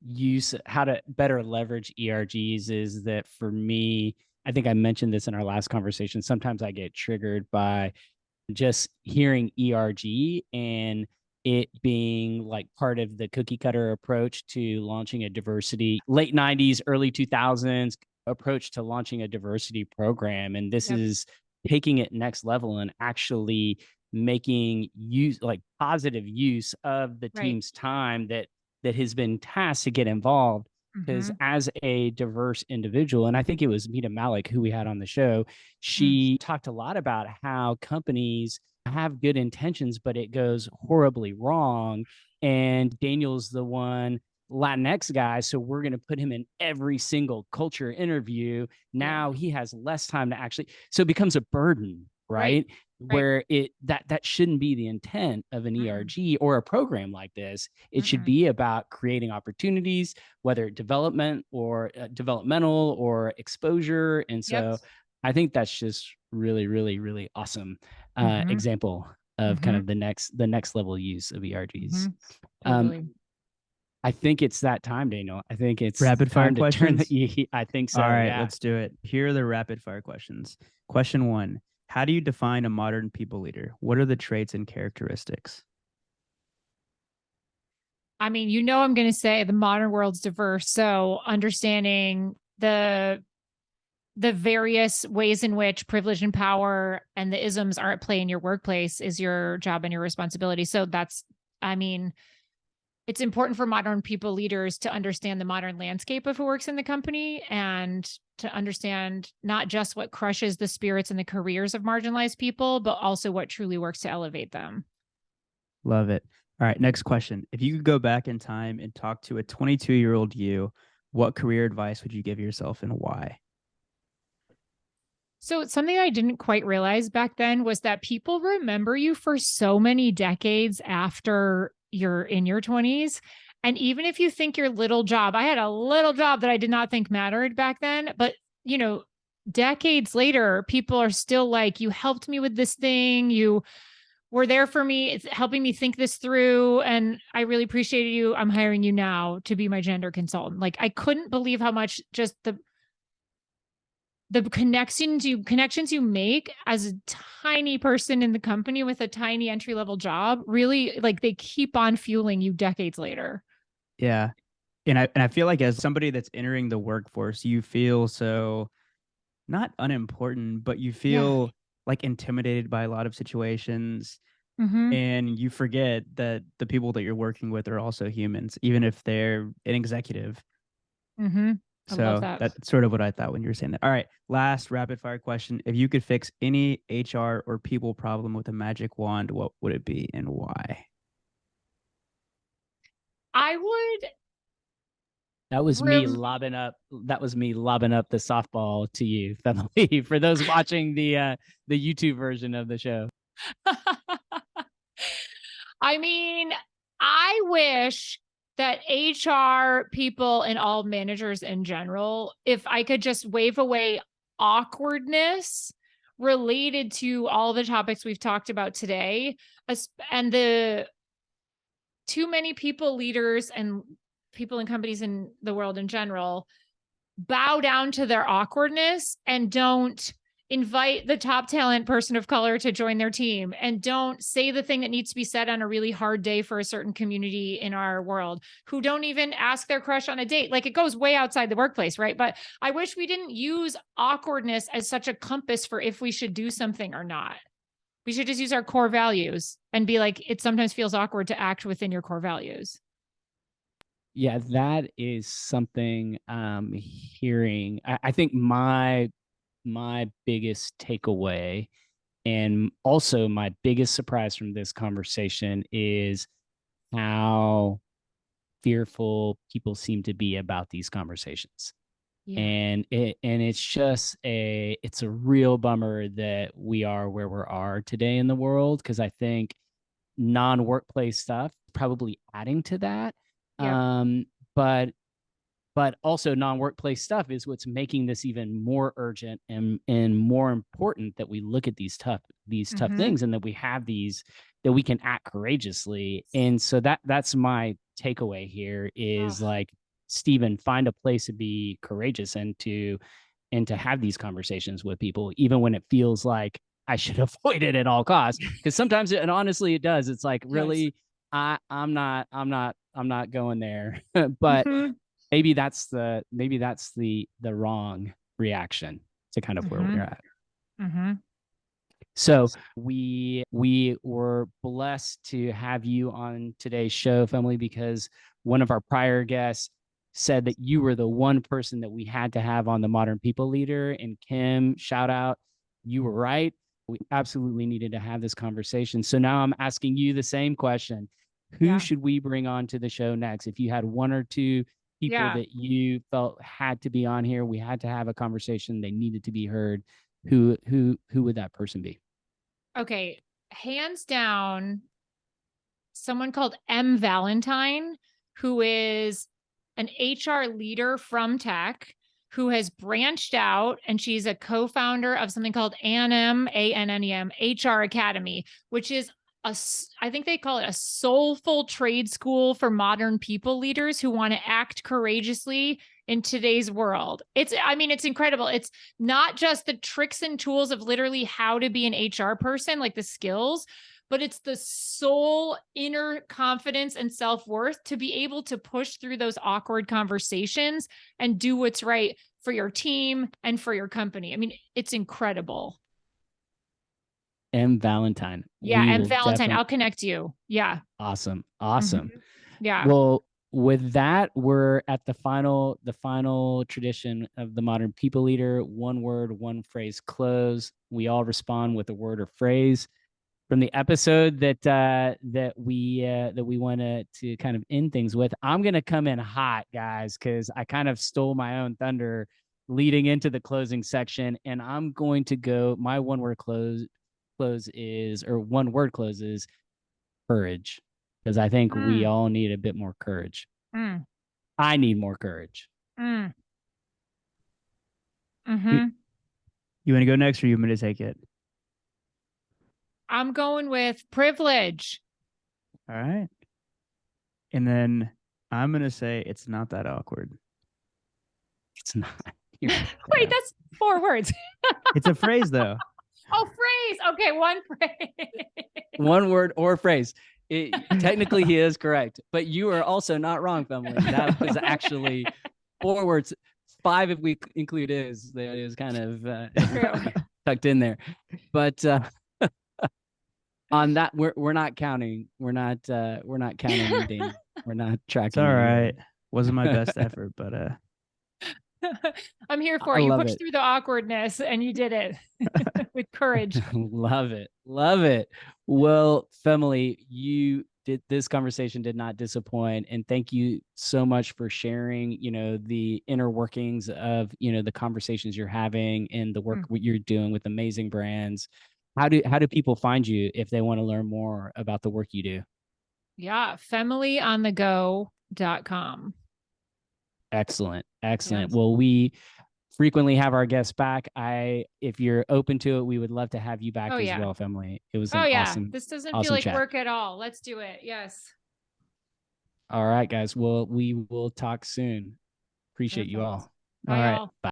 use, how to better leverage ERGs, is that for me, I think I mentioned this in our last conversation, sometimes I get triggered by just hearing ERG and it being like part of the cookie cutter approach to launching a diversity, late 90s, early 2000s approach to launching a diversity program. And this is taking it next level and actually making positive use of the team's time that has been tasked to get involved. Because as a diverse individual, and I think it was Mita Malik who we had on the show, she talked a lot about how companies have good intentions, but it goes horribly wrong. And Daniel's the one Latinx guy, so we're going to put him in every single culture interview. Now he has less time to actually, so it becomes a burden, right? Where that shouldn't be the intent of an ERG or a program like this. It should be about creating opportunities, whether developmental or exposure. And so I think that's just really, really, really awesome example of kind of the next level use of ERGs. Totally. I think it's that time, Daniel. I think it's rapid fire questions. I think so. All right, let's do it. Here are the rapid fire questions. Question 1. How do you define a modern people leader? What are the traits and characteristics? I mean, I'm going to say the modern world's diverse. So understanding the various ways in which privilege and power and the isms are at play in your workplace is your job and your responsibility. So it's important for modern people leaders to understand the modern landscape of who works in the company and to understand not just what crushes the spirits and the careers of marginalized people, but also what truly works to elevate them. Love it. All right, next question. If you could go back in time and talk to a 22-year-old you, what career advice would you give yourself and why? So something I didn't quite realize back then was that people remember you for so many decades after you're in your 20s. And even if you think your little job, I had a little job that I did not think mattered back then, but decades later, people are still like, you helped me with this thing. You were there for me. It's helping me think this through. And I really appreciated you. I'm hiring you now to be my gender consultant. Like, I couldn't believe how much just the connections you make as a tiny person in the company with a tiny entry-level job, really, like, they keep on fueling you decades later. Yeah. And I feel like as somebody that's entering the workforce, you feel so not unimportant, but you feel like intimidated by a lot of situations. And you forget that the people that you're working with are also humans, even if they're an executive. I So love that. that's sort of what I thought when you were saying that. All right, last rapid fire question. If you could fix any HR or people problem with a magic wand, what would it be and why? I would That was me lobbing up. That was me lobbing up the softball to you, Femily, for those watching the YouTube version of the show. I mean, I wish that HR people and all managers in general, if I could just wave away awkwardness related to all the topics we've talked about today, and the too many people, leaders, and people in companies in the world in general bow down to their awkwardness and don't invite the top talent person of color to join their team, and don't say the thing that needs to be said on a really hard day for a certain community in our world, who don't even ask their crush on a date. Like, it goes way outside the workplace, right? But I wish we didn't use awkwardness as such a compass for if we should do something or not. We should just use our core values and be like, it sometimes feels awkward to act within your core values. Yeah, that is something I'm hearing. I think my biggest takeaway, and also my biggest surprise from this conversation, is how fearful people seem to be about these conversations. Yeah. And it's a real bummer that we are where we are today in the world, because I think non-workplace stuff probably adding to that. Yeah. But also non-workplace stuff is what's making this even more urgent and more important, that we look at these tough things, and that we have these, that we can act courageously. And so that's my takeaway here is like, Stephen, find a place to be courageous and to have these conversations with people, even when it feels like I should avoid it at all costs. Because sometimes, and honestly, it does. It's like, really, I'm not going there. But maybe that's the wrong reaction to kind of where we're at. So we were blessed to have you on today's show, Femily, because one of our prior guests said that you were the one person that we had to have on the Modern People Leader. And Kim, shout out, you were right. We absolutely needed to have this conversation. So now I'm asking you the same question. Who should we bring on to the show next? If you had one or two people that you felt had to be on here, we had to have a conversation, they needed to be heard, who would that person be? Okay, hands down, someone called M. Valentine, who is an HR leader from tech, who has branched out, and she's a co-founder of something called ANNEM HR Academy, which is I think they call it a soulful trade school for modern people leaders who want to act courageously in today's world. It's incredible. It's not just the tricks and tools of literally how to be an HR person, like the skills, but it's the soul, inner confidence and self-worth to be able to push through those awkward conversations and do what's right for your team and for your company. I mean, it's incredible. M. Valentine. Yeah, M. Valentine. I'll connect you. Yeah. Awesome. Yeah. Well, with that, we're at the final tradition of the Modern People Leader. One word, one phrase close. We all respond with a word or phrase from the episode that we wanted to kind of end things with. I'm gonna come in hot, guys, because I kind of stole my own thunder leading into the closing section, and I'm going to go. My one word close is courage, because I think we all need a bit more courage. I need more courage. You want to go next, or you want me to take it? I'm going with privilege. All right. And then I'm going to say it's not that awkward. It's not. Wait, that's 4 words. It's a phrase, though. Oh, phrase. Okay, one phrase. One word or phrase. Technically, he is correct, but you are also not wrong, Femily. That was actually 4 words. 5 if we include is. That is kind of tucked in there. But on that, we're not counting. We're not counting anything. We're not tracking. It's all right. Wasn't my best effort, but I'm here for I it. You love pushed it. through the awkwardness and you did it with courage. Love it. Love it. Well, Femily, this conversation did not disappoint. And thank you so much for sharing, the inner workings of, the conversations you're having and the work what you're doing with amazing brands. How do people find you if they want to learn more about the work you do? Yeah. familyonthego.com. Excellent. Excellent. Yes. Well, we frequently have our guests back. If you're open to it, we would love to have you back as well, Femily. It was an awesome, This doesn't feel awesome like chat. work at all. Let's do it. Yes. All right, guys. Well, we will talk soon. Appreciate you Perfect. all. Bye, All right. all. Bye.